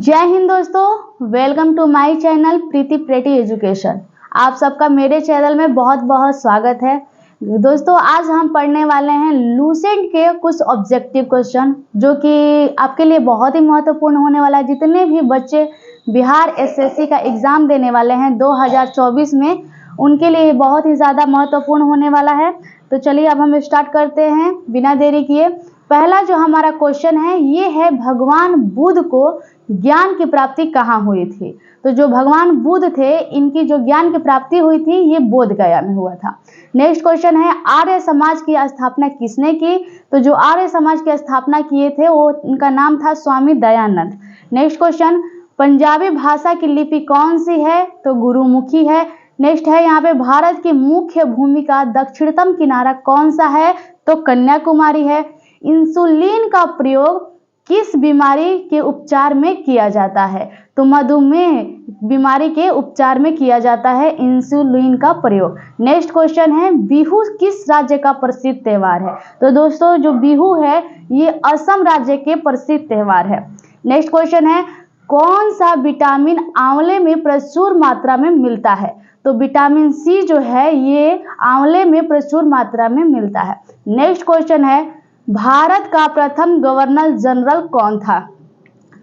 जय हिंद दोस्तों, welcome to my channel Preeti pretty education. आप सबका मेरे चैनल में बहुत बहुत स्वागत है। दोस्तों, आज हम पढ़ने वाले हैं लूसेंट के कुछ ऑब्जेक्टिव क्वेश्चन जो कि आपके लिए बहुत ही महत्वपूर्ण होने वाला है। जितने भी बच्चे बिहार एसएससी का एग्ज़ाम देने वाले हैं 2024 में, उनके लिए बहुत ही ज़्यादा महत्वपूर्ण होने वाला है। तो चलिए अब हम स्टार्ट करते हैं बिना देरी किए। पहला जो हमारा क्वेश्चन है ये है, भगवान बुद्ध को ज्ञान की प्राप्ति कहाँ हुई थी? तो जो भगवान बुद्ध थे, इनकी जो ज्ञान की प्राप्ति हुई थी ये बोध गया में हुआ था। नेक्स्ट क्वेश्चन है, आर्य समाज की स्थापना किसने की? तो जो आर्य समाज की स्थापना किए थे वो उनका नाम था स्वामी दयानंद। नेक्स्ट क्वेश्चन, पंजाबी भाषा की लिपि कौन सी है? तो गुरुमुखी है। नेक्स्ट है यहाँ पे, भारत की मुख्य भूमि का दक्षिणतम किनारा कौन सा है? तो कन्याकुमारी है। इंसुलिन का प्रयोग किस बीमारी के उपचार में किया जाता है? तो मधुमेह बीमारी के उपचार में किया जाता है इंसुलिन का प्रयोग। नेक्स्ट क्वेश्चन है, बिहू किस राज्य का प्रसिद्ध त्योहार है? तो दोस्तों, जो बिहू है ये असम राज्य के प्रसिद्ध त्योहार है। नेक्स्ट क्वेश्चन है, कौन सा विटामिन आंवले में प्रचुर मात्रा में मिलता है? तो विटामिन सी जो है ये आंवले में प्रचुर मात्रा में मिलता है। नेक्स्ट क्वेश्चन है, भारत का प्रथम गवर्नर जनरल कौन था?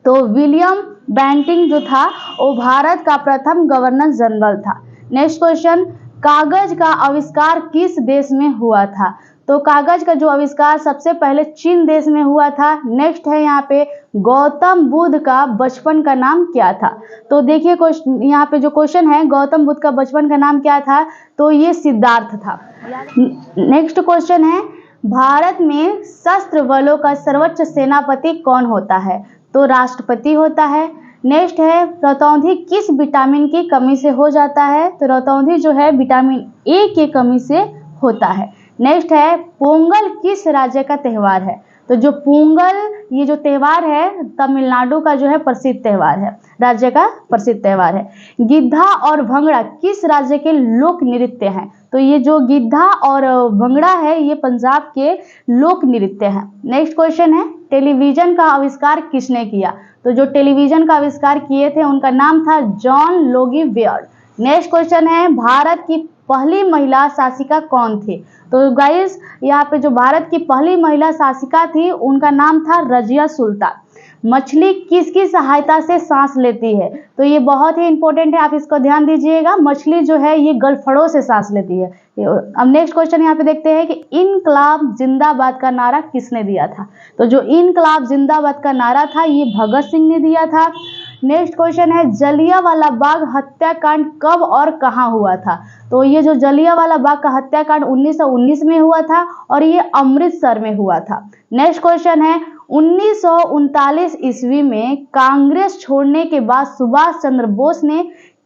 तो विलियम बेंटिंक जो था वो भारत का प्रथम गवर्नर जनरल था। नेक्स्ट क्वेश्चन, कागज का आविष्कार किस देश में हुआ था? तो कागज का जो आविष्कार सबसे पहले चीन देश में हुआ था। नेक्स्ट है यहाँ पे, गौतम बुद्ध का बचपन का नाम क्या था? तो देखिए यहाँ पे जो क्वेश्चन है, गौतम बुद्ध का बचपन का नाम क्या था? तो ये सिद्धार्थ था। नेक्स्ट क्वेश्चन है, भारत में सशस्त्र बलों का सर्वोच्च सेनापति कौन होता है? तो राष्ट्रपति होता है। नेक्स्ट है, रतौंधी किस विटामिन की कमी से हो जाता है? तो रतौंधी जो है विटामिन ए की कमी से होता है। नेक्स्ट है, पोंगल किस राज्य का त्यौहार है? तो जो पोंगल ये जो त्यौहार है तमिलनाडु का जो है प्रसिद्ध त्यौहार है, राज्य का प्रसिद्ध त्यौहार है। गिद्धा और भंगड़ा किस राज्य के लोक नृत्य हैं? तो ये जो गिद्धा और भंगड़ा है ये पंजाब के लोक नृत्य हैं। नेक्स्ट क्वेश्चन है, टेलीविजन का आविष्कार किसने किया? तो जो टेलीविजन का आविष्कार किए थे उनका नाम था John Logie Baird. Next question है, भारत की पहली महिला शासिका कौन थी? तो गाइस यहाँ पे जो भारत की पहली महिला शासिका थी उनका नाम था रजिया सुल्तान। मछली किसकी सहायता से सांस लेती है? तो ये बहुत ही इंपॉर्टेंट है, आप इसको ध्यान दीजिएगा। मछली जो है ये गलफड़ों से सांस लेती है। अब नेक्स्ट क्वेश्चन यहाँ पे देखते हैं कि इनकलाब जिंदाबाद का नारा किसने दिया था? तो जो इनकलाब जिंदाबाद का नारा था ये भगत सिंह ने दिया था। नेक्स्ट क्वेश्चन है, जलियांवाला बाग हत्याकांड कब और कहाँ हुआ था? तो ये जो जलियांवाला बाग का हत्याकांड 1919 में हुआ था और ये अमृतसर में हुआ था। नेक्स्ट क्वेश्चन है, 1939 ईस्वी में कांग्रेस छोड़ने के बाद सुभाष चंद्र बोस ने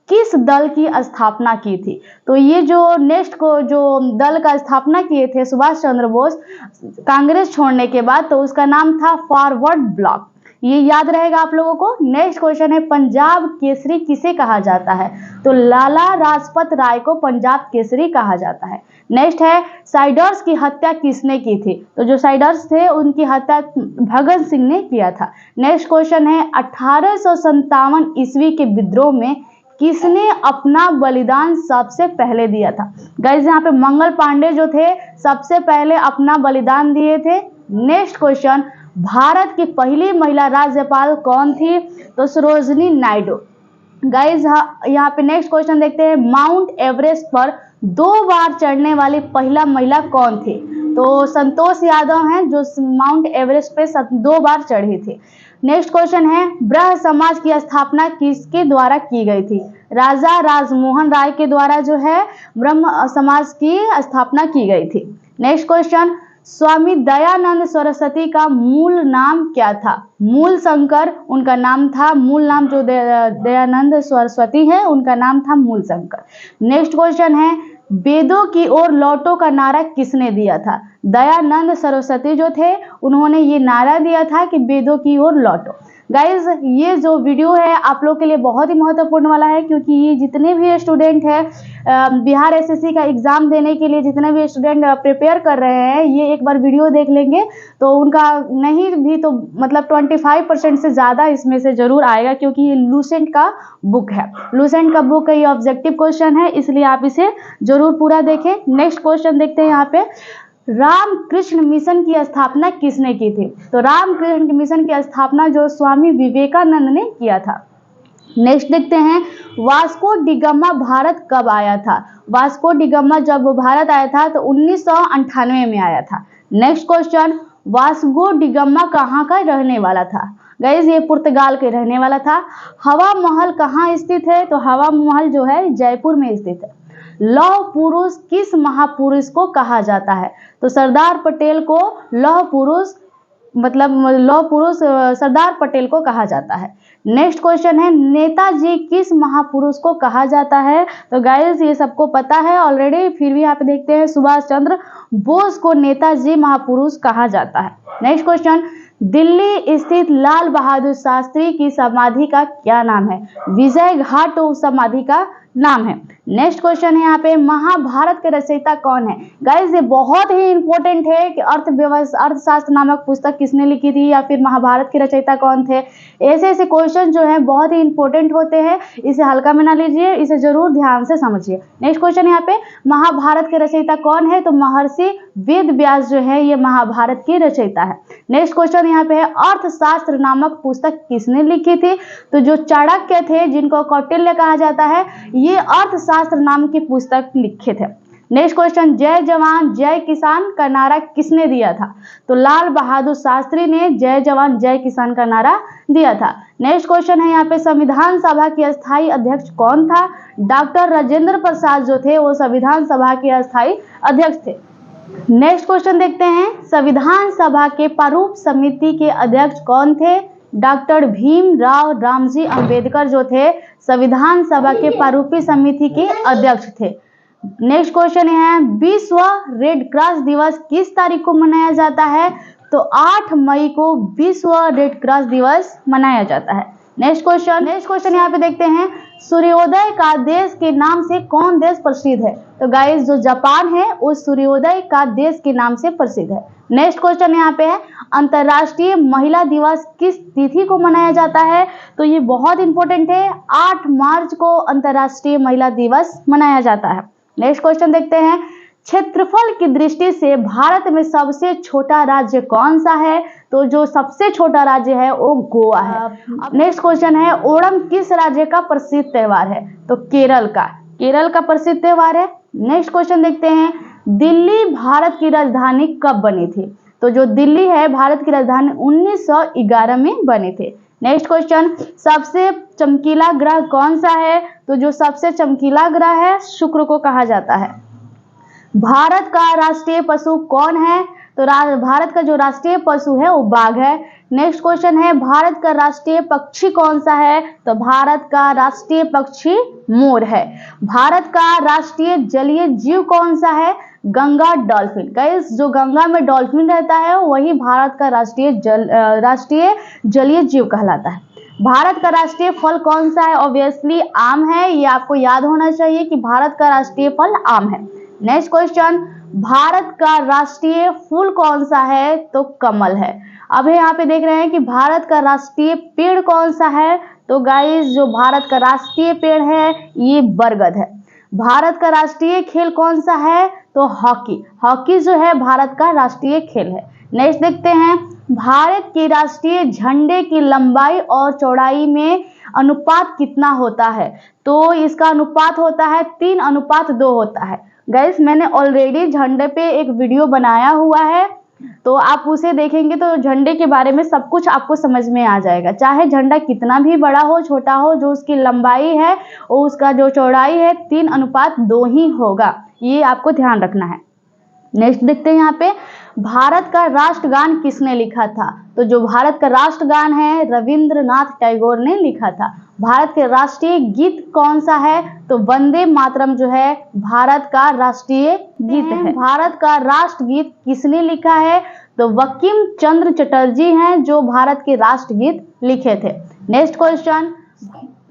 किस दल की स्थापना की थी? तो ये जो नेक्स्ट को जो दल का स्थापना किए थे सुभाष चंद्र बोस कांग्रेस छोड़ने के बाद, तो उसका नाम था फॉरवर्ड ब्लॉक। ये याद रहेगा आप लोगों को। नेक्स्ट क्वेश्चन है, पंजाब केसरी किसे कहा जाता है? तो लाला लाजपत राय को पंजाब केसरी कहा जाता है। नेक्स्ट है, साइडर्स की हत्या किसने की थी? तो जो साइडर्स थे उनकी हत्या भगत सिंह ने किया था। नेक्स्ट क्वेश्चन है, 1857 ईस्वी के विद्रोह में किसने अपना बलिदान सबसे पहले दिया था? गाइस यहाँ पे मंगल पांडे जो थे सबसे पहले अपना बलिदान दिए थे। नेक्स्ट क्वेश्चन, भारत की पहली महिला राज्यपाल कौन थी? तो सरोजिनी नायडू। गाइस यहाँ पे नेक्स्ट क्वेश्चन देखते हैं, माउंट एवरेस्ट पर 2 बार चढ़ने वाली पहला महिला कौन थी? तो संतोष यादव हैं जो माउंट एवरेस्ट पे 2 बार चढ़ी थी। नेक्स्ट क्वेश्चन है, ब्रह्म समाज की स्थापना किसके द्वारा की गई थी? राजा राजमोहन राय के द्वारा जो है ब्रह्म समाज की स्थापना की गई थी। नेक्स्ट क्वेश्चन, स्वामी दयानंद सरस्वती का मूल नाम क्या था? मूल शंकर उनका नाम था। मूल नाम जो दयानंद सरस्वती है उनका नाम था मूल शंकर। नेक्स्ट क्वेश्चन है, वेदों की ओर लौटो का नारा किसने दिया था? दयानंद सरस्वती जो थे उन्होंने ये नारा दिया था कि वेदों की ओर लौटो। गाइज ये जो वीडियो है आप लोग के लिए बहुत ही महत्वपूर्ण वाला है, क्योंकि ये जितने भी स्टूडेंट हैं बिहार एसएससी का एग्ज़ाम देने के लिए, जितने भी स्टूडेंट प्रिपेयर कर रहे हैं, ये एक बार वीडियो देख लेंगे तो उनका नहीं भी तो मतलब 25% से ज़्यादा इसमें से ज़रूर आएगा, क्योंकि ये लूसेंट का बुक है। लूसेंट का बुक का ये ऑब्जेक्टिव क्वेश्चन है, इसलिए आप इसे ज़रूर पूरा देखें। नेक्स्ट क्वेश्चन देखते हैं यहाँ पे, रामकृष्ण मिशन की स्थापना किसने की थी? तो रामकृष्ण मिशन की स्थापना जो स्वामी विवेकानंद ने किया था। नेक्स्ट देखते हैं, वास्को डी गामा भारत कब आया था? वास्को डी गामा जब वो भारत आया था तो 1998 में आया था। Next question, Vasco D gamma कहाँ का रहने वाला था? गाइज ये पुर्तगाल के रहने वाला था। हवा महल कहाँ स्थित है? तो हवा महल जो है जयपुर में स्थित है। लौह पुरुष किस महापुरुष को कहा जाता है? तो सरदार पटेल को लौह पुरुष मतलब लौह पुरुष सरदार पटेल को कहा जाता है। नेक्स्ट क्वेश्चन है, नेताजी किस महापुरुष को कहा जाता है? तो गाइस ये सबको पता है ऑलरेडी, फिर भी यहाँ पे देखते हैं, सुभाष चंद्र बोस को नेताजी महापुरुष कहा जाता है। नेक्स्ट क्वेश्चन, दिल्ली स्थित लाल बहादुर शास्त्री की समाधि का क्या नाम है? विजय घाट समाधि का नाम है। नेक्स्ट क्वेश्चन है यहाँ पे, महाभारत के रचयिता कौन है? गाइस ये बहुत ही इंपॉर्टेंट है कि अर्थशास्त्र नामक पुस्तक किसने लिखी थी, या फिर महाभारत के रचयिता कौन थे। ऐसे ऐसे क्वेश्चन जो है बहुत ही इंपॉर्टेंट होते हैं, इसे हल्का में ना लीजिए, इसे जरूर ध्यान से समझिए। नेक्स्ट क्वेश्चन यहाँ पे, महाभारत के रचयिता कौन है? तो महर्षि वेद व्यास जो है ये महाभारत के रचयिता है। नेक्स्ट क्वेश्चन यहाँ पे है, अर्थशास्त्र नामक पुस्तक किसने लिखी थी? तो जो चाणक्य थे, जिनको कौटिल्य कहा जाता है, ये अर्थशास्त्र नाम की पुस्तक लिखे थे। नेक्स्ट क्वेश्चन, जय जवान जय किसान का नारा किसने दिया था? तो लाल बहादुर शास्त्री ने जय जवान जय किसान का नारा दिया था। नेक्स्ट क्वेश्चन है यहाँ पे, संविधान सभा के अस्थायी अध्यक्ष कौन था? डॉक्टर राजेंद्र प्रसाद जो थे वो संविधान सभा के अस्थायी अध्यक्ष थे। नेक्स्ट क्वेश्चन देखते हैं, संविधान सभा के प्रारूप समिति के अध्यक्ष कौन थे? डॉक्टर भीमराव रामजी अंबेडकर जो थे संविधान सभा के प्रारूपी समिति के अध्यक्ष थे। नेक्स्ट क्वेश्चन है, विश्व रेड क्रॉस दिवस किस तारीख को मनाया जाता है? तो 8 मई को विश्व रेड क्रॉस दिवस मनाया जाता है। नेक्स्ट क्वेश्चन यहाँ पे देखते हैं, सूर्योदय का देश के नाम से कौन देश प्रसिद्ध है? तो गाइस जो जापान है उस सूर्योदय का देश के नाम से प्रसिद्ध है। नेक्स्ट क्वेश्चन यहाँ पे है, अंतर्राष्ट्रीय महिला दिवस किस तिथि को मनाया जाता है? तो ये बहुत इंपॉर्टेंट है, 8 मार्च को अंतर्राष्ट्रीय महिला दिवस मनाया जाता है। नेक्स्ट क्वेश्चन देखते हैं, क्षेत्रफल की दृष्टि से भारत में सबसे छोटा राज्य कौन सा है? तो जो सबसे छोटा राज्य है वो गोवा है। नेक्स्ट क्वेश्चन है, ओणम किस राज्य का प्रसिद्ध त्योहार है? तो केरल का प्रसिद्ध त्योहार है। नेक्स्ट क्वेश्चन देखते हैं, दिल्ली भारत की राजधानी कब बनी थी? तो जो दिल्ली है भारत की राजधानी 1911 में बने थे। नेक्स्ट क्वेश्चन, सबसे चमकीला ग्रह कौन सा है? तो जो सबसे चमकीला ग्रह है शुक्र को कहा जाता है। भारत का राष्ट्रीय पशु कौन है? तो भारत का जो राष्ट्रीय पशु है वो बाघ है। नेक्स्ट क्वेश्चन है, भारत का राष्ट्रीय पक्षी कौन सा है? तो भारत का राष्ट्रीय पक्षी मोर है। भारत का राष्ट्रीय जलीय जीव कौन सा है? गंगा डॉल्फिन। गाइस जो गंगा में डॉल्फिन रहता है वही भारत का राष्ट्रीय जलीय जीव कहलाता है। भारत का राष्ट्रीय फल कौन सा है? ऑब्वियसली आम है, ये आपको याद होना चाहिए कि भारत का राष्ट्रीय फल आम है। नेक्स्ट क्वेश्चन, भारत का राष्ट्रीय फूल कौन सा है? तो कमल है। अब यहाँ पे देख रहे हैं कि भारत का राष्ट्रीय पेड़ कौन सा है? तो गाइस जो भारत का राष्ट्रीय पेड़ है ये बरगद है। भारत का राष्ट्रीय खेल कौन सा है? तो हॉकी जो है भारत का राष्ट्रीय खेल है। नेक्स्ट देखते हैं, भारत के राष्ट्रीय झंडे की लंबाई और चौड़ाई में अनुपात कितना होता है? तो इसका अनुपात होता है 3:2 होता है। गाइस मैंने ऑलरेडी झंडे पे एक वीडियो बनाया हुआ है, तो आप उसे देखेंगे तो झंडे के बारे में सब कुछ आपको समझ में आ जाएगा। चाहे झंडा कितना भी बड़ा हो छोटा हो, जो उसकी लंबाई है और उसका जो चौड़ाई है 3:2 ही होगा, ये आपको ध्यान रखना है। नेक्स्ट देखते हैं यहाँ पे, भारत का राष्ट्रगान किसने लिखा था? तो जो भारत का राष्ट्रगान है रविंद्रनाथ टैगोर ने लिखा था। भारत के राष्ट्रीय गीत कौन सा है? तो वंदे मातरम जो है भारत का राष्ट्रीय गीत है। भारत का राष्ट्रगीत किसने लिखा है? तो बंकिम चंद्र चटर्जी हैं जो भारत के राष्ट्रगीत लिखे थे। नेक्स्ट क्वेश्चन,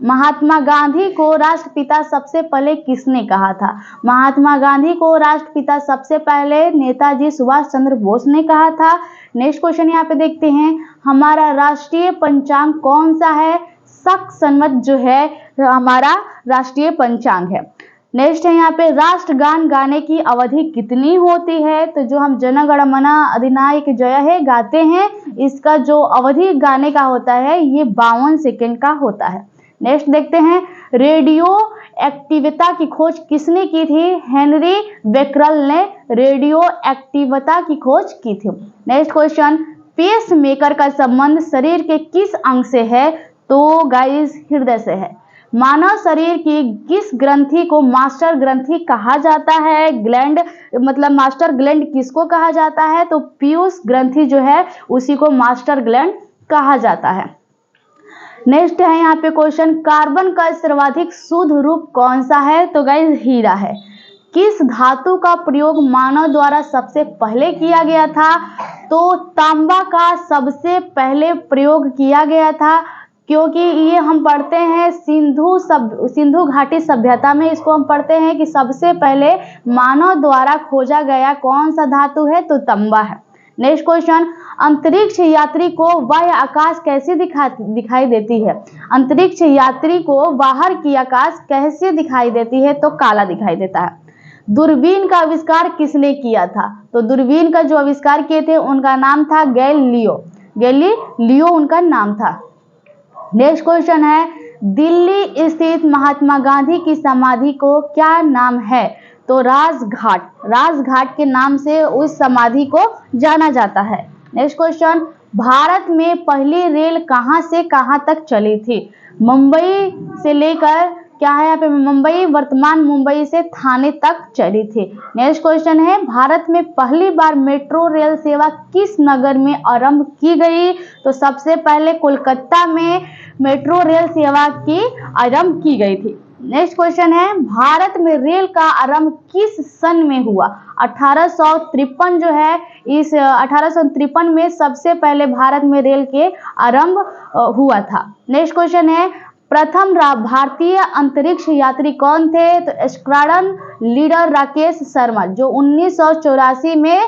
महात्मा गांधी को राष्ट्रपिता सबसे पहले किसने कहा था? महात्मा गांधी को राष्ट्रपिता सबसे पहले नेताजी सुभाष चंद्र बोस ने कहा था। नेक्स्ट क्वेश्चन यहाँ पे देखते हैं, हमारा राष्ट्रीय पंचांग कौन सा है? शक संवत जो है हमारा राष्ट्रीय पंचांग है। नेक्स्ट है यहाँ पे, राष्ट्रगान गाने की अवधि कितनी होती है? तो जो हम जन गण मन अधिनायक जय हे गाते हैं, इसका जो अवधि गाने का होता है ये 52 सेकेंड का होता है। नेक्स्ट देखते हैं, रेडियो एक्टिविता की खोज किसने की थी? हेनरी बेकरल ने रेडियो एक्टिविता की खोज की थी। नेक्स्ट क्वेश्चन, पेस मेकर का संबंध शरीर के किस अंग से है? तो गाइस हृदय से है। मानव शरीर की किस ग्रंथि को मास्टर ग्रंथि कहा जाता है? ग्लैंड मतलब मास्टर ग्लैंड किसको कहा जाता है? तो पीयूष ग्रंथि जो है उसी को मास्टर ग्लैंड कहा जाता है। नेक्स्ट है यहाँ पे क्वेश्चन, कार्बन का सर्वाधिक शुद्ध रूप कौन सा है? तो गाइस हीरा है। किस धातु का प्रयोग मानव द्वारा सबसे पहले किया गया था? तो तांबा का सबसे पहले प्रयोग किया गया था, क्योंकि ये हम पढ़ते हैं सिंधु घाटी सभ्यता में इसको हम पढ़ते हैं कि सबसे पहले मानव द्वारा खोजा गया कौन सा धातु है? तो तांबा है। नेक्स्ट क्वेश्चन, अंतरिक्ष यात्री को बाह्य आकाश कैसे दिखाई देती है? अंतरिक्ष यात्री को बाहर की आकाश कैसे दिखाई देती है? तो काला दिखाई देता है। दूरबीन का आविष्कार किसने किया था? तो दूरबीन का जो आविष्कार किए थे उनका नाम था गैलीलियो उनका नाम था। नेक्स्ट क्वेश्चन है, दिल्ली स्थित महात्मा गांधी की समाधि को क्या नाम है? तो राजघाट के नाम से उस समाधि को जाना जाता है। नेक्स्ट क्वेश्चन, भारत में पहली रेल कहां से कहां तक चली थी? मुंबई से लेकर क्या है यहाँ पे मुंबई, वर्तमान मुंबई से थाने तक चली थी। नेक्स्ट क्वेश्चन है, भारत में पहली बार मेट्रो रेल सेवा किस नगर में आरंभ की गई? तो सबसे पहले कोलकाता में मेट्रो रेल सेवा की आरंभ की गई थी। नेक्स्ट क्वेश्चन है, भारत में रेल का आरंभ किस सन में हुआ? 1853 जो है, इस 1853 में सबसे पहले भारत में रेल के आरंभ हुआ था। नेक्स्ट क्वेश्चन है, प्रथम भारतीय अंतरिक्ष यात्री कौन थे? तो स्क्वाड्रन लीडर राकेश शर्मा जो 1984 में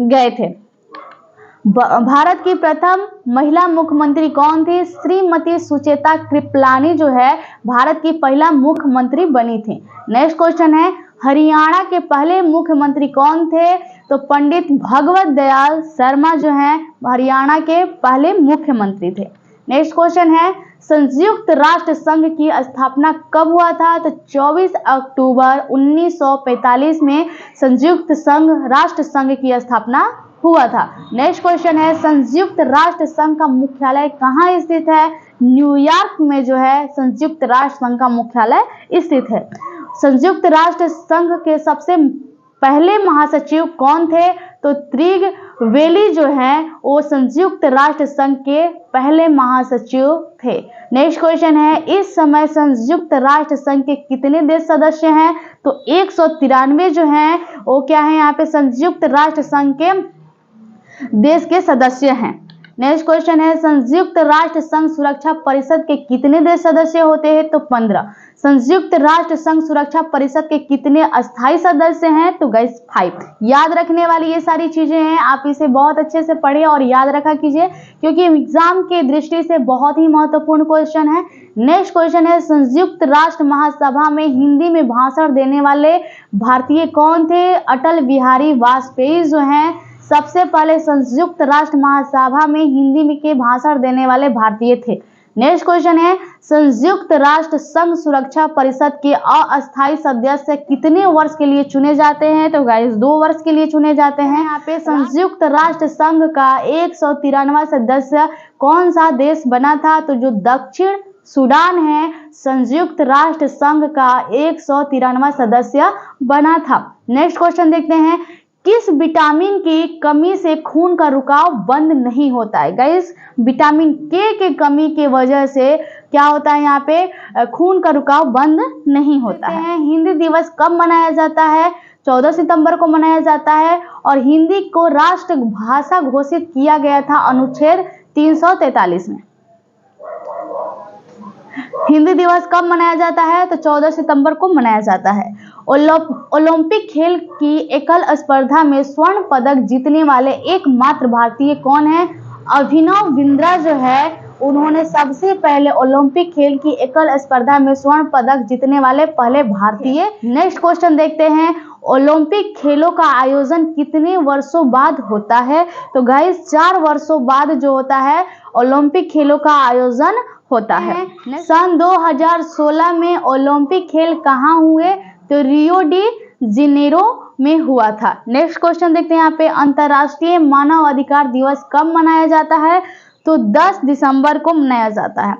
गए थे। भारत की प्रथम महिला मुख्यमंत्री कौन थी? श्रीमती सुचेता कृपलानी जो है भारत की पहला मुख्यमंत्री बनी थी। नेक्स्ट क्वेश्चन है, हरियाणा के पहले मुख्यमंत्री कौन थे? तो पंडित भगवत दयाल शर्मा जो हैं हरियाणा के पहले मुख्यमंत्री थे। नेक्स्ट क्वेश्चन है, संयुक्त राष्ट्र संघ की स्थापना कब हुआ था? तो 24 अक्टूबर 1945 में संयुक्त राष्ट्र संघ की स्थापना हुआ था। नेक्स्ट क्वेश्चन है, संयुक्त राष्ट्र संघ का मुख्यालय कहाँ स्थित है? न्यूयॉर्क में जो है संयुक्त राष्ट्र संघ का मुख्यालय स्थित है। संयुक्त राष्ट्र संघ के सबसे पहले महासचिव कौन थे? तो त्रिगवेली जो हैं वो संयुक्त राष्ट्र संघ के पहले महासचिव थे। नेक्स्ट क्वेश्चन है, इस समय संयुक्त राष्ट्र संघ के कितने देश सदस्य हैं? तो 193 जो हैं वो क्या है यहाँ पे संयुक्त राष्ट्र संघ के देश के सदस्य हैं। नेक्स्ट क्वेश्चन है, संयुक्त राष्ट्र संघ सुरक्षा परिषद के कितने देश सदस्य होते हैं? तो 15। संयुक्त राष्ट्र संघ सुरक्षा परिषद के कितने अस्थायी सदस्य हैं? तो गाइस 5। याद रखने वाली ये सारी चीजें हैं, आप इसे बहुत अच्छे से पढ़िए और याद रखा कीजिए क्योंकि एग्जाम की दृष्टि से बहुत ही महत्वपूर्ण क्वेश्चन है। नेक्स्ट क्वेश्चन है, संयुक्त राष्ट्र महासभा में हिंदी में भाषण देने वाले भारतीय कौन थे? अटल बिहारी वाजपेयी जो हैं सबसे पहले संयुक्त राष्ट्र महासभा में हिंदी में के भाषण देने वाले भारतीय थे। नेक्स्ट क्वेश्चन है, संयुक्त राष्ट्र संघ सुरक्षा परिषद के अस्थायी सदस्य कितने वर्ष के लिए चुने जाते हैं? तो गाइस 2 वर्ष के लिए चुने जाते हैं। यहाँ पे संयुक्त राष्ट्र संघ का 193वां सदस्य कौन सा देश बना था? तो जो दक्षिण सूडान है संयुक्त राष्ट्र संघ का 193वां सदस्य बना था। नेक्स्ट क्वेश्चन देखते हैं, किस विटामिन की कमी से खून का रुकाव बंद नहीं होता है? गाइस विटामिन के कमी के वजह से क्या होता है यहाँ पे खून का रुकाव बंद नहीं होता है। हिंदी दिवस कब मनाया जाता है? 14 सितंबर को मनाया जाता है। और हिंदी को राष्ट्र भाषा घोषित किया गया था अनुच्छेद 343 में। हिंदी दिवस कब मनाया जाता है? तो 14 सितंबर को मनाया जाता है। ओलंपिक खेल की एकल स्पर्धा में स्वर्ण पदक जीतने वाले एकमात्र भारतीय कौन है? अभिनव बिंद्रा जो है, उन्होंने सबसे पहले ओलंपिक खेल की एकल स्पर्धा में स्वर्ण पदक जीतने वाले पहले भारतीय। नेक्स्ट क्वेश्चन देखते हैं, ओलंपिक खेलों का आयोजन कितने वर्षों बाद होता है? तो गाइस 4 वर्षों बाद जो होता है ओलंपिक खेलों का आयोजन होता है। सन 2016 में ओलंपिक खेल कहाँ हुए? तो रियो डी जेनेरो में हुआ था। नेक्स्ट क्वेश्चन देखते हैं यहाँ पे, अंतर्राष्ट्रीय मानव अधिकार दिवस कब मनाया जाता है? तो 10 दिसंबर को मनाया जाता है।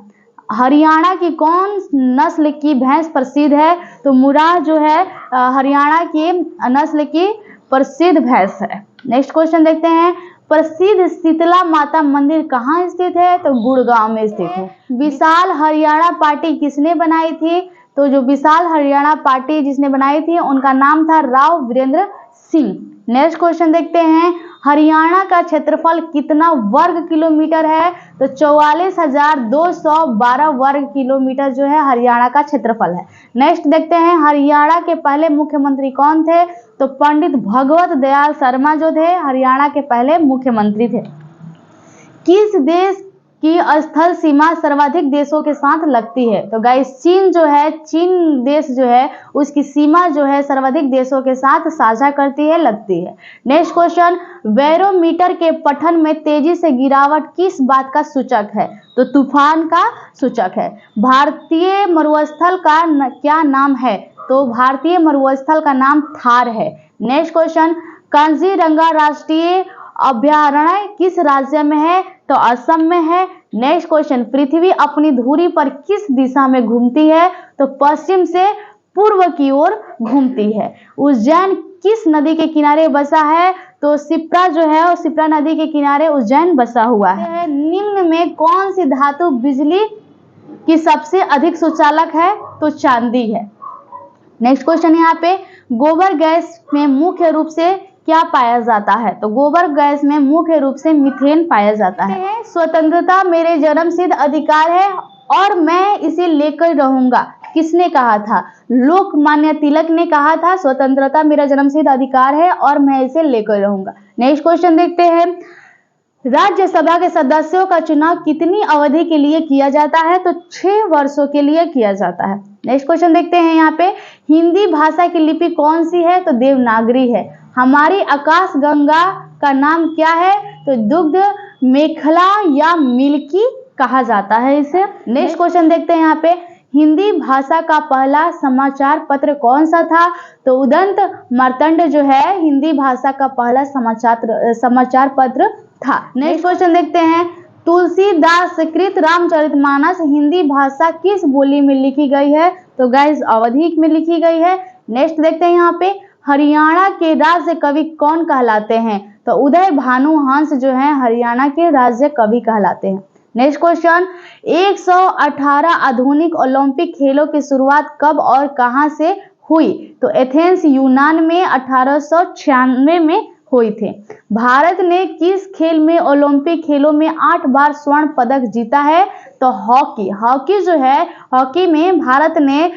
हरियाणा की कौन नस्ल की भैंस प्रसिद्ध है? तो मुर्राह जो है हरियाणा की नस्ल की प्रसिद्ध भैंस है। नेक्स्ट क्वेश्चन देखते हैं, प्रसिद्ध शीतला माता मंदिर कहाँ स्थित है? तो गुड़गांव में स्थित है। विशाल हरियाणा पार्टी किसने बनाई थी? तो जो विशाल हरियाणा पार्टी जिसने बनाई थी उनका नाम था राव वीरेंद्र सिंह। नेक्स्ट क्वेश्चन देखते हैं, हरियाणा का क्षेत्रफल कितना वर्ग किलोमीटर है? तो 44,212 वर्ग किलोमीटर जो है हरियाणा का क्षेत्रफल है। नेक्स्ट देखते हैं, हरियाणा के पहले मुख्यमंत्री कौन थे? तो पंडित भगवत दयाल शर्मा जो थे हरियाणा के पहले मुख्यमंत्री थे। किस देश की स्थल सीमा सर्वाधिक देशों के साथ लगती है? तो गाइस चीन जो है, चीन देश जो है उसकी सीमा जो है सर्वाधिक देशों के साथ साझा करती है, लगती है। नेक्स्ट क्वेश्चन, बैरोमीटर के पठन में तेजी से गिरावट किस बात का सूचक है? तो तूफान का सूचक है। भारतीय मरुस्थल का क्या नाम है? तो भारतीय मरुस्थल का नाम थार है। नेक्स्ट क्वेश्चन, कांजीरंगा राष्ट्रीय अभयारण्य किस राज्य में है? तो असम में है। नेक्स्ट क्वेश्चन, पृथ्वी अपनी धुरी पर किस दिशा में घूमती है? तो पश्चिम से पूर्व की ओर घूमती है। उज्जैन किस नदी के किनारे बसा है? तो शिप्रा जो है और शिप्रा नदी के किनारे उज्जैन बसा हुआ है। निम्न में कौन सी धातु बिजली की सबसे अधिक सुचालक है? तो चांदी है। नेक्स्ट क्वेश्चन यहाँ पे, गोबर गैस में मुख्य रूप से क्या पाया जाता है? तो गोबर गैस में मुख्य रूप से मीथेन पाया जाता है। स्वतंत्रता मेरे जन्मसिद्ध अधिकार है और मैं इसे लेकर रहूंगा, किसने कहा था? लोकमान्य तिलक ने कहा था स्वतंत्रता मेरा जन्मसिद्ध अधिकार है और मैं इसे लेकर रहूंगा। नेक्स्ट क्वेश्चन देखते हैं, राज्यसभा के सदस्यों का चुनाव कितनी अवधि के लिए किया जाता है? तो 6 वर्षों के लिए किया जाता है। नेक्स्ट क्वेश्चन देखते हैं यहाँ पे, हिंदी भाषा की लिपि कौन सी है? तो देवनागरी है। हमारी आकाश गंगा का नाम क्या है? तो दुग्ध मेखला या मिल्की कहा जाता है इसे। नेक्स्ट क्वेश्चन देखते हैं यहाँ पे, हिंदी भाषा का पहला समाचार पत्र कौन सा था? तो उदंत मार्तंड जो है हिंदी भाषा का पहला समाचार पत्र था। नेक्स्ट क्वेश्चन देखते हैं, तुलसीदास कृत रामचरितमानस हिंदी भाषा किस बोली में लिखी गई है? तो गाइस अवधी में लिखी गई है। नेक्स्ट देखते हैं यहाँ पे, हरियाणा के राज्य कवि कौन कहलाते हैं? तो उदय भानु हंस जो है हरियाणा के राज्य कवि कहलाते हैं। नेक्स्ट क्वेश्चन, 118 आधुनिक ओलंपिक खेलों की शुरुआत कब और कहां से हुई? तो एथेंस यूनान में 1896 में हुई थी। भारत ने किस खेल में ओलंपिक खेलों में 8 बार स्वर्ण पदक जीता है? तो हॉकी जो है, हॉकी में भारत ने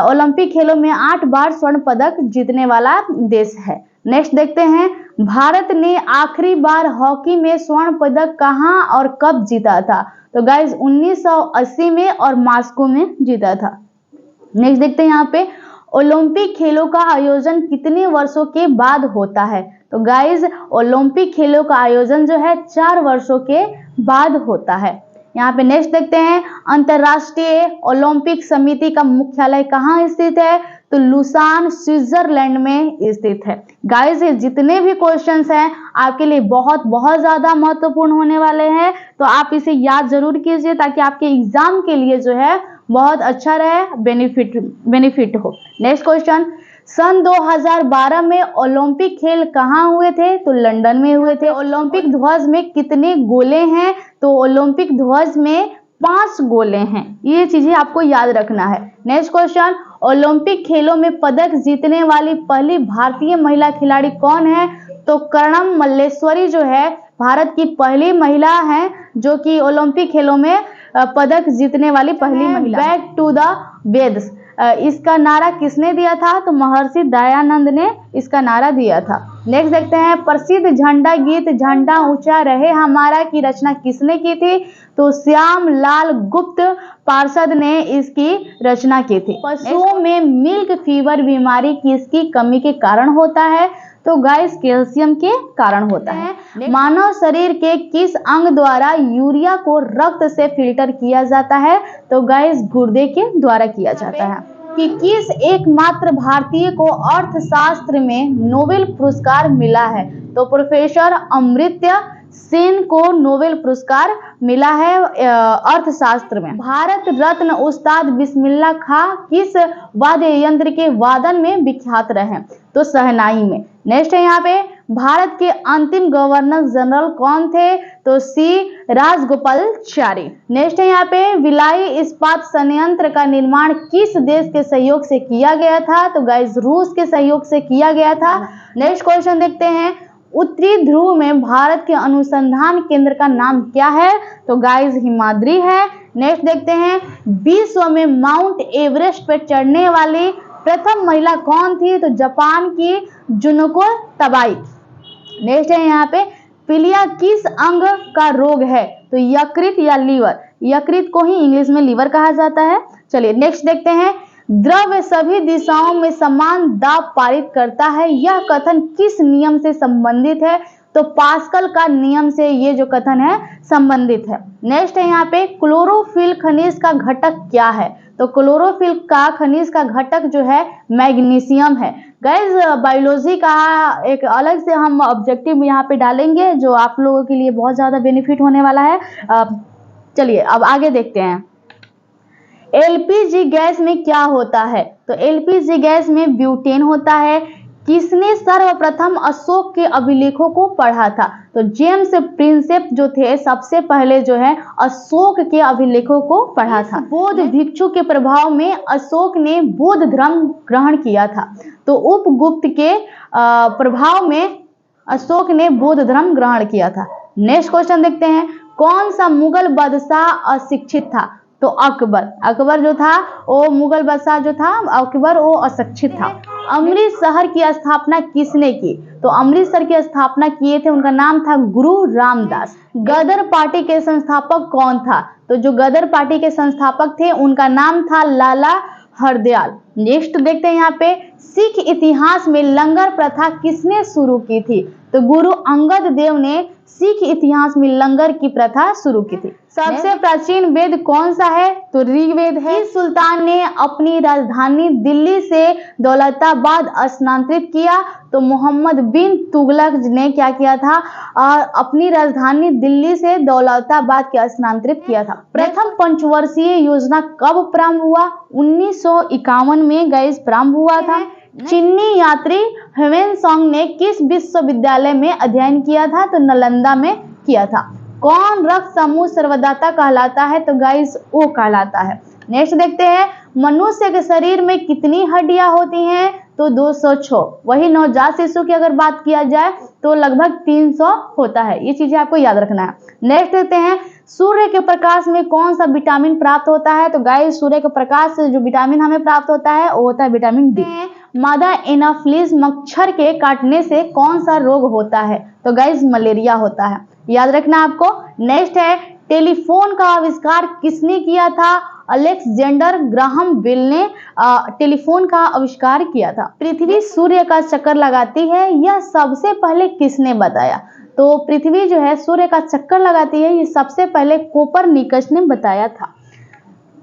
ओलंपिक खेलों में 8 बार स्वर्ण पदक जीतने वाला देश है। नेक्स्ट देखते हैं, भारत ने आखिरी बार हॉकी में स्वर्ण पदक कहां और कब जीता था? तो गाइज 1980 में और मॉस्को में जीता था। नेक्स्ट देखते हैं यहाँ पे, ओलंपिक खेलों का आयोजन कितने वर्षों के बाद होता है? तो गाइज ओलंपिक खेलों का आयोजन जो है 4 वर्षों के बाद होता है। यहाँ पे नेक्स्ट देखते हैं, अंतर्राष्ट्रीय ओलंपिक समिति का मुख्यालय कहाँ स्थित है? तो लुसान स्विट्जरलैंड में स्थित है। गाइस ये जितने भी क्वेश्चंस हैं आपके लिए बहुत ज्यादा महत्वपूर्ण होने वाले हैं, तो आप इसे याद जरूर कीजिए ताकि आपके एग्जाम के लिए जो है बहुत अच्छा रहे, बेनिफिट हो। नेक्स्ट क्वेश्चन, सन 2012 में ओलंपिक खेल कहाँ हुए थे? तो लंदन में हुए थे। ओलंपिक ध्वज में कितने गोले हैं? तो ओलंपिक ध्वज में 5 गोले हैं। ये चीजें आपको याद रखना है। नेक्स्ट क्वेश्चन, ओलंपिक खेलों में पदक जीतने वाली पहली भारतीय महिला खिलाड़ी कौन है? तो कर्णम मल्लेश्वरी जो है भारत की पहली महिला है जो कि ओलंपिक खेलों में पदक जीतने वाली पहली महिला। बैक टू द वेद्स, इसका नारा किसने दिया था? तो महर्षि दयानंद ने इसका नारा दिया था। नेक्स्ट देखते हैं, प्रसिद्ध झंडा गीत झंडा ऊंचा रहे हमारा की रचना किसने की थी? तो श्याम लाल गुप्त पार्षद ने इसकी रचना की थी। पशुओं में मिल्क फीवर बीमारी किसकी कमी के कारण होता है? तो गाइस कैल्शियम के कारण होता है। मानव शरीर के किस अंग द्वारा यूरिया को रक्त से फिल्टर किया जाता है? तो गाइस गुर्दे के द्वारा किया जाता है। कि किस एकमात्र भारतीय को अर्थशास्त्र में नोबेल पुरस्कार मिला है? तो प्रोफेसर अमर्त्य सेन को नोबेल पुरस्कार मिला है अर्थशास्त्र में। भारत रत्न उस्ताद बिस्मिल्लाह खां किस वाद्य यंत्र के वादन में विख्यात रहे? तो शहनाई में। नेक्स्ट है यहाँ पे, भारत के अंतिम गवर्नर जनरल कौन थे? तो सी राजगोपालाचारी। नेक्स्ट है यहाँ पे, भिलाई इस्पात संयंत्र का निर्माण किस देश के सहयोग से किया गया था? तो गाइस रूस के सहयोग से किया गया था। नेक्स्ट क्वेश्चन देखते हैं, उत्तरी ध्रुव में भारत के अनुसंधान केंद्र का नाम क्या है? तो गाइस हिमाद्री है। नेक्स्ट देखते हैं, विश्व में माउंट एवरेस्ट पर चढ़ने वाली प्रथम महिला कौन थी? तो जापान की जुनको तबाई। नेक्स्ट है यहाँ पे, पीलिया किस अंग का रोग है? तो यकृत या लीवर। यकृत को ही इंग्लिश में लीवर कहा जाता है। चलिए नेक्स्ट देखते हैं, द्रव्य सभी दिशाओं में समान दाब पारित करता है, यह कथन किस नियम से संबंधित है? तो पास्कल का नियम से ये जो कथन है संबंधित है। नेक्स्ट है यहाँ पे, क्लोरोफिल खनिज का घटक क्या है? तो क्लोरोफिल का खनिज का घटक जो है मैग्नीशियम है। गाइज बायोलॉजी का एक अलग से हम ऑब्जेक्टिव यहाँ पे डालेंगे जो आप लोगों के लिए बहुत ज़्यादा बेनिफिट होने वाला है। चलिए अब आगे देखते हैं, एलपीजी गैस में क्या होता है? तो एलपीजी गैस में ब्यूटेन होता है। किसने सर्वप्रथम अशोक के अभिलेखों को पढ़ा था? तो जेम्स प्रिंसेप जो थे सबसे पहले जो है अशोक के अभिलेखों को पढ़ा था। बौद्ध भिक्षु के प्रभाव में अशोक ने बौद्ध धर्म ग्रहण किया था। तो उपगुप्त के प्रभाव में अशोक ने बौद्ध धर्म ग्रहण किया था। नेक्स्ट क्वेश्चन देखते हैं, कौन सा मुगल बादशाह अशिक्षित था? तो अकबर। अकबर जो था वो मुगल बादशाह जो था अकबर वो अशिक्षित था। अमृतसर की स्थापना किसने की? तो अमृतसर की स्थापना किए थे, उनका नाम था गुरु रामदास। गदर पार्टी के संस्थापक कौन था? तो जो गदर पार्टी के संस्थापक थे उनका नाम था लाला हरदयाल। नेक्स्ट देखते हैं यहाँ पे, सिख इतिहास में लंगर प्रथा किसने शुरू की थी? तो गुरु अंगद देव ने सिख इतिहास में लंगर की प्रथा शुरू की थी। सबसे प्राचीन वेद कौन सा है? तो ऋग्वेद है। इस सुल्तान ने अपनी राजधानी दिल्ली से दौलताबाद स्थानांतरित किया? तो मोहम्मद बिन तुगलक ने क्या किया था? अपनी राजधानी दिल्ली से दौलताबाद के स्थानांतरित किया था। प्रथम पंचवर्षीय योजना कब प्रारंभ हुआ? 1951 में गाइस प्रारंभ हुआ था। चीनी यात्री ह्वेनसांग ने किस विश्वविद्यालय में अध्ययन किया था? तो नालंदा में किया था। कौन रक्त समूह सर्वदाता कहलाता है? तो गाइस ओ कहलाता है। नेक्स्ट देखते हैं, मनुष्य के शरीर में कितनी हड्डियां होती हैं? तो 206। वही नवजात शिशु की अगर बात किया जाए तो लगभग 300 होता है। ये चीजें आपको याद रखना है। नेक्स्ट देखते हैं, सूर्य के प्रकाश में कौन सा विटामिन प्राप्त होता है? तो गाइस सूर्य के प्रकाश से जो विटामिन हमें प्राप्त होता है वो होता है विटामिन डी। मादा एनाफिलीज मच्छर के काटने से कौन सा रोग होता है? तो गाइस मलेरिया होता है, याद रखना आपको। नेक्स्ट है, टेलीफोन का आविष्कार किसने किया था? अलेक्जेंडर ग्राहम बेल ने टेलीफोन का आविष्कार किया था। पृथ्वी सूर्य का चक्कर लगाती है, यह सबसे पहले किसने बताया? तो पृथ्वी जो है सूर्य का चक्कर लगाती है, ये सबसे पहले कोपरनिकस ने बताया था।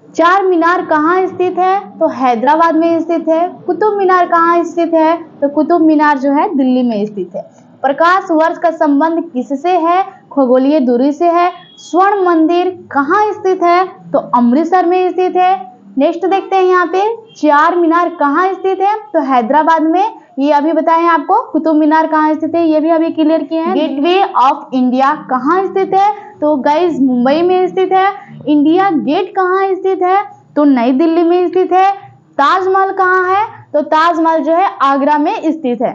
चार मीनार कहाँ स्थित है? तो हैदराबाद में स्थित है। कुतुब मीनार कहाँ स्थित है? तो कुतुब मीनार जो है दिल्ली में स्थित है। प्रकाश वर्ष का संबंध किससे है? खगोलीय दूरी से है। स्वर्ण मंदिर कहाँ स्थित है? तो अमृतसर में स्थित है। नेक्स्ट देखते हैं यहाँ पे, चार मीनार कहाँ स्थित है? तो हैदराबाद में, ये अभी बताए हैं आपको। कुतुब मीनार कहाँ स्थित है ये भी अभी क्लियर किए हैं। गेटवे ऑफ इंडिया कहाँ स्थित है? तो गाइस मुंबई में स्थित है। इंडिया गेट कहाँ स्थित है? तो नई दिल्ली में स्थित है। ताजमहल कहाँ है? तो ताजमहल जो है आगरा में स्थित है।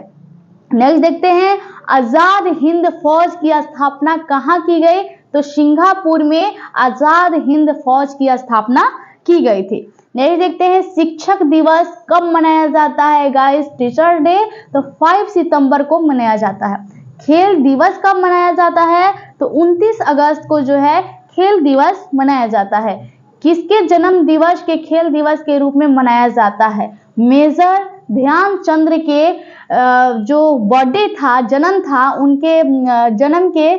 नेक्स्ट देखते हैं, आजाद हिंद फौज की स्थापना कहाँ की गई? तो सिंगापुर में आजाद हिंद फौज की स्थापना की गई थी। नेक्स्ट देखते हैं, शिक्षक दिवस कब मनाया जाता है गाइस? टीचर डे तो 5 सितंबर को मनाया जाता है। खेल दिवस कब मनाया जाता है? तो 29 अगस्त को जो है खेल दिवस मनाया जाता है। किसके जन्म दिवस के खेल दिवस के रूप में मनाया जाता है? मेजर ध्यानचंद के जो बर्थडे था, जन्म था, उनके जन्म के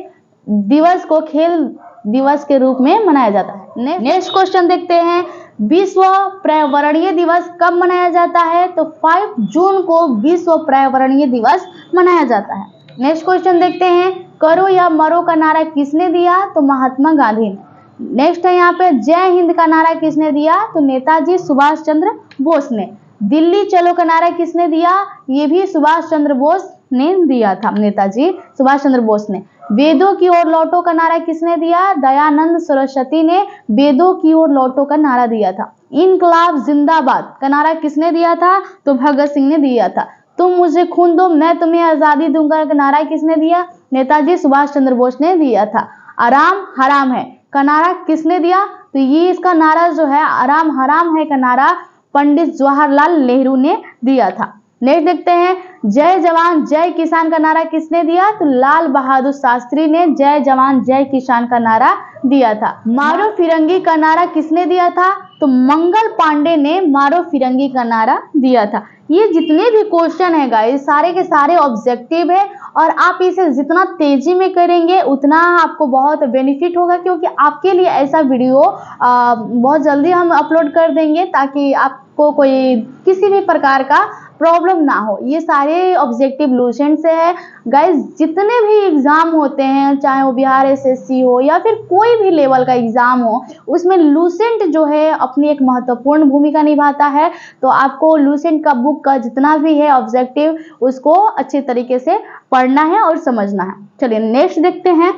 दिवस को खेल दिवस के रूप में मनाया जाता है। नेक्स्ट क्वेश्चन देखते हैं, विश्व पर्यावरणीय दिवस कब मनाया जाता है? तो 5 जून को विश्व पर्यावरणीय दिवस मनाया जाता है। नेक्स्ट क्वेश्चन देखते हैं, करो या मरो का नारा किसने दिया? तो महात्मा गांधी ने। नेक्स्ट है यहाँ पे, जय हिंद का नारा किसने दिया? तो नेताजी सुभाष चंद्र बोस ने। दिल्ली चलो का नारा किसने दिया? ये भी सुभाष चंद्र बोस ने दिया था, नेताजी सुभाष चंद्र बोस ने। वेदों की ओर लौटो का नारा किसने दिया? दयानंद सरस्वती ने वेदों की ओर लौटो का नारा दिया था। इनकलाब जिंदाबाद का नारा किसने दिया था? तो भगत सिंह ने दिया था। तुम मुझे खून दो मैं तुम्हें आजादी दूंगा का नारा किसने दिया? नेताजी सुभाष चंद्र बोस ने दिया था। आराम हराम है का नारा किसने दिया? तो ये इसका नारा जो है आराम हराम है का नारा पंडित जवाहरलाल नेहरू ने दिया था। नेक्स्ट देखते हैं, जय जवान जय किसान का नारा किसने दिया? तो लाल बहादुर शास्त्री ने जय जवान जय किसान का नारा दिया था। मारो फिरंगी का नारा किसने दिया था? तो मंगल पांडे ने मारो फिरंगी का नारा दिया था। ये जितने भी क्वेश्चन है गाइस सारे के सारे ऑब्जेक्टिव है और आप इसे जितना तेजी में करेंगे उतना आपको बहुत बेनिफिट होगा, क्योंकि आपके लिए ऐसा वीडियो बहुत जल्दी हम अपलोड कर देंगे ताकि आपको कोई किसी भी प्रकार का प्रॉब्लम ना हो। ये सारे ऑब्जेक्टिव लूसेंट से है गाइस। जितने भी एग्जाम होते हैं, चाहे वो बिहार एसएससी हो या फिर कोई भी लेवल का एग्जाम हो, उसमें लूसेंट जो है अपनी एक महत्वपूर्ण भूमिका निभाता है। तो आपको लूसेंट का बुक का जितना भी है ऑब्जेक्टिव उसको अच्छे तरीके से पढ़ना है और समझना है। चलिए नेक्स्ट देखते हैं,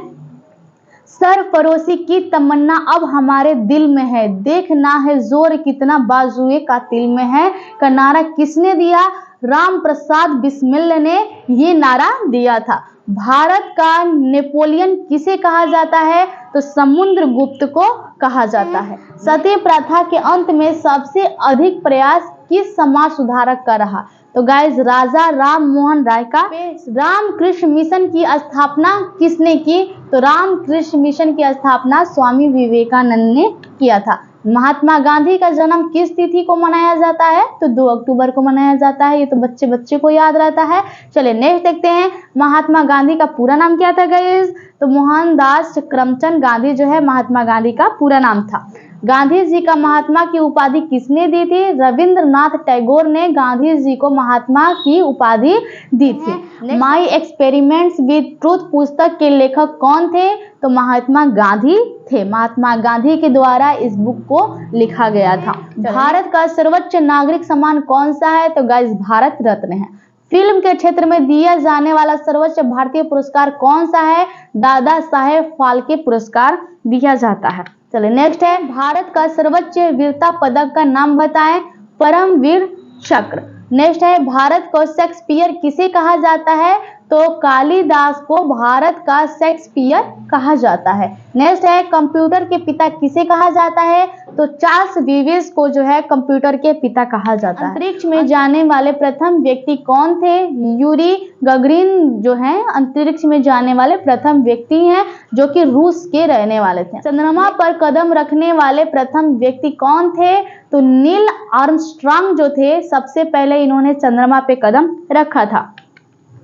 सरफरोशी की तमन्ना अब हमारे दिल में है, देखना है जोर कितना बाजुए कातिल में है का नारा किसने दिया? राम प्रसाद बिस्मिल ने ये नारा दिया था। भारत का नेपोलियन किसे कहा जाता है? तो समुद्रगुप्त को कहा जाता है। सती प्रथा के अंत में सबसे अधिक प्रयास किस समाज सुधारक का रहा? तो गाइस राजा राम मोहन राय का। रामकृष्ण मिशन की स्थापना किसने की? तो रामकृष्ण मिशन की स्थापना स्वामी विवेकानंद ने किया था। महात्मा गांधी का जन्म किस तिथि को मनाया जाता है? तो 2 अक्टूबर को मनाया जाता है। ये तो बच्चे बच्चे को याद रहता है। चलिए नेक्स्ट देखते हैं, महात्मा गांधी का पूरा नाम क्या था गाइस? तो मोहनदास करमचंद गांधी जो है महात्मा गांधी का पूरा नाम था। गांधी जी का महात्मा की उपाधि किसने दी थी? रविंद्रनाथ टैगोर ने गांधी जी को महात्मा की उपाधि दी थी। माई एक्सपेरिमेंट्स विद ट्रूथ पुस्तक के लेखक कौन थे? तो महात्मा गांधी थे। महात्मा गांधी के द्वारा इस बुक को लिखा गया था। भारत का सर्वोच्च नागरिक सम्मान कौन सा है? तो गाइस भारत रत्न है। फिल्म के क्षेत्र में दिया जाने वाला सर्वोच्च भारतीय पुरस्कार कौन सा है? दादा साहेब फाल्के पुरस्कार दिया जाता है। चलिए नेक्स्ट है, भारत का सर्वोच्च वीरता पदक का नाम बताएं। परमवीर चक्र। नेक्स्ट है, भारत को शेक्सपियर किसे कहा जाता है? तो कालिदास को भारत का शेक्सपियर कहा जाता है। नेक्स्ट है, कंप्यूटर के पिता किसे कहा जाता है? तो चार्ल्स बेबेज को जो है कंप्यूटर के पिता कहा जाता है। अंतरिक्ष में जाने वाले प्रथम व्यक्ति कौन थे? यूरी गगरिन जो है अंतरिक्ष में जाने वाले प्रथम व्यक्ति हैं, जो कि रूस के रहने वाले थे। चंद्रमा पर कदम रखने वाले प्रथम व्यक्ति कौन थे? तो नील आर्मस्ट्रांग जो थे, सबसे पहले इन्होंने चंद्रमा पे कदम रखा था।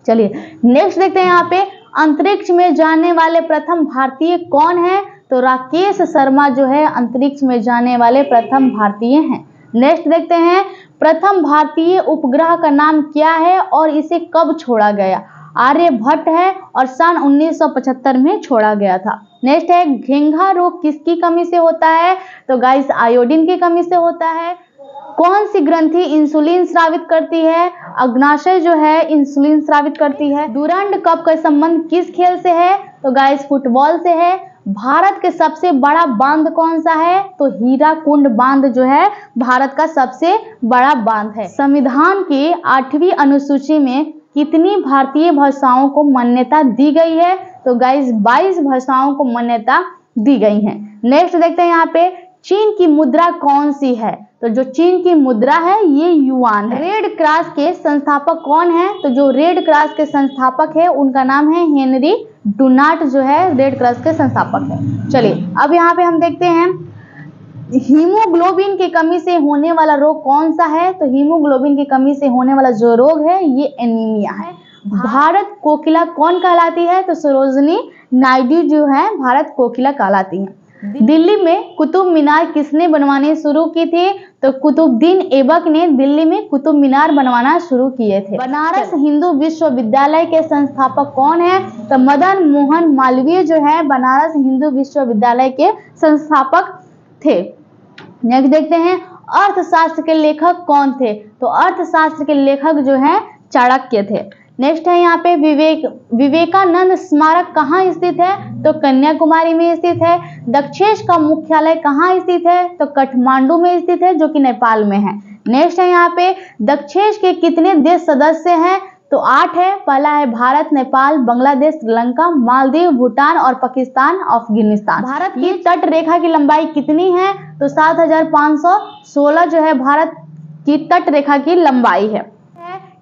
चलिए नेक्स्ट देखते हैं, यहाँ पे अंतरिक्ष में जाने वाले प्रथम भारतीय कौन है? तो राकेश शर्मा जो है अंतरिक्ष में जाने वाले प्रथम भारतीय हैं। नेक्स्ट देखते हैं, प्रथम भारतीय उपग्रह का नाम क्या है और इसे कब छोड़ा गया? आर्यभट्ट है और सन 1975 में छोड़ा गया था। नेक्स्ट है, घेंघा रोग किसकी कमी से होता है? तो गाइस आयोडीन की कमी से होता है। कौन सी ग्रंथि इंसुलिन स्रावित करती है? अग्नाशय जो है इंसुलिन स्रावित करती है। डुरंड कप का संबंध किस खेल से है? तो गाइस फुटबॉल से है। भारत के सबसे बड़ा बांध कौन सा है? तो हीराकुंड बांध जो है भारत का सबसे बड़ा बांध है। संविधान की 8वीं अनुसूची में कितनी भारतीय भाषाओं को मान्यता दी गई है? तो गाइस 22 भाषाओं को मान्यता दी गई है। नेक्स्ट देखते हैं यहाँ पे चीन की मुद्रा कौन सी है? तो जो चीन की मुद्रा है ये युआन है। रेड क्रॉस के संस्थापक कौन है? तो जो रेड क्रॉस के संस्थापक है उनका नाम है हेनरी डुनांट, जो है रेड क्रॉस के संस्थापक है। चलिए अब यहाँ पे हम देखते हैं हीमोग्लोबिन की कमी से होने वाला रोग कौन सा है? तो हीमोग्लोबिन की कमी से होने वाला जो रोग है ये एनीमिया है। भारत कोकिला कौन कहलाती है? तो सरोजिनी नायडू जो है भारत कोकिला कहलाती है। दिल्ली में कुतुब मीनार किसने बनवाने शुरू की थी? तो कुतुबुद्दीन ऐबक ने दिल्ली में कुतुब मीनार बनवाना शुरू किए थे। बनारस हिंदू विश्वविद्यालय के संस्थापक कौन है? तो मदन मोहन मालवीय जो है बनारस हिंदू विश्वविद्यालय के संस्थापक थे। नेक्स्ट देखते हैं अर्थशास्त्र के लेखक कौन थे? तो अर्थशास्त्र के लेखक जो है चाणक्य थे। नेक्स्ट है यहाँ पे विवेकानंद स्मारक कहाँ स्थित है? तो कन्याकुमारी में स्थित है। दक्षेश का मुख्यालय कहाँ स्थित है? तो काठमांडू में स्थित है जो कि नेपाल में है। नेक्स्ट है यहाँ पे दक्षेश के कितने देश सदस्य हैं? तो 8 है। पहला है भारत, नेपाल, बांग्लादेश, श्रीलंका, मालदीव, भूटान और पाकिस्तान, अफगानिस्तान। भारत की तट रेखा की लंबाई कितनी है? तो 7516 जो है भारत की तट रेखा की लंबाई है।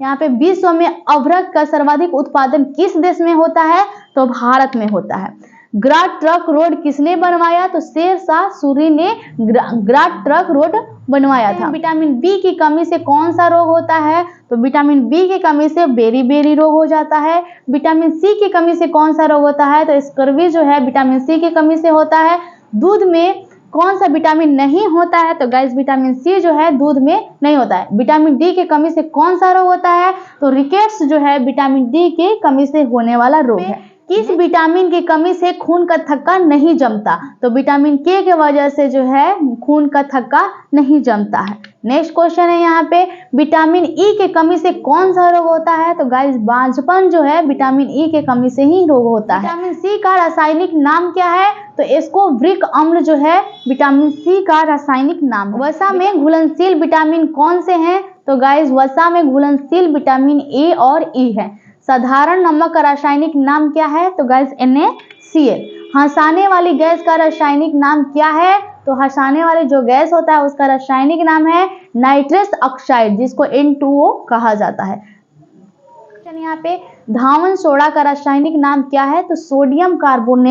यहाँ पे विश्व में अभ्रक का सर्वाधिक उत्पादन किस देश में होता है? तो भारत में होता है। ग्रेट ट्रंक रोड किसने बनवाया? तो शेरशाह सूरी ने ग्रेट ट्रंक रोड बनवाया था। विटामिन बी की कमी से कौन सा रोग होता है? तो विटामिन बी की कमी से बेरी रोग हो जाता है। विटामिन सी की कमी से कौन सा रोग होता है? तो स्कर्वी जो है विटामिन सी की कमी से होता है। दूध में कौन सा विटामिन नहीं होता है? तो गाइस विटामिन सी जो है दूध में नहीं होता है। विटामिन डी की कमी से कौन सा रोग होता है? तो रिकेट्स जो है विटामिन डी की कमी से होने वाला रोग है। किस विटामिन की कमी से खून का थक्का नहीं जमता? तो विटामिन के की वजह से जो है खून का थक्का नहीं जमता है। नेक्स्ट क्वेश्चन है यहाँ पे विटामिन ई की कमी से कौन सा रोग होता है? तो गाइस बांझपन जो है विटामिन ई की कमी से ही रोग होता है। विटामिन सी का रासायनिक नाम क्या है? तो एस्कोर्बिक अम्ल जो है विटामिन सी का रासायनिक नाम। वसा में घुलनशील विटामिन कौन से हैं? तो गाइस वसा में घुलनशील विटामिन ए और ई है। साधारण नमक का रासायनिक नाम क्या है? तो गाइस NaCl। हंसाने वाली गैस का रासायनिक नाम क्या है? तो हंसाने वाली जो गैस होता है उसका रासायनिक नाम है नाइट्रस ऑक्साइड, जिसको N2O कहा जाता है। यहाँ पे धावन सोडा का रासायनिक नाम क्या है? तो सोडियम कार्बोनेट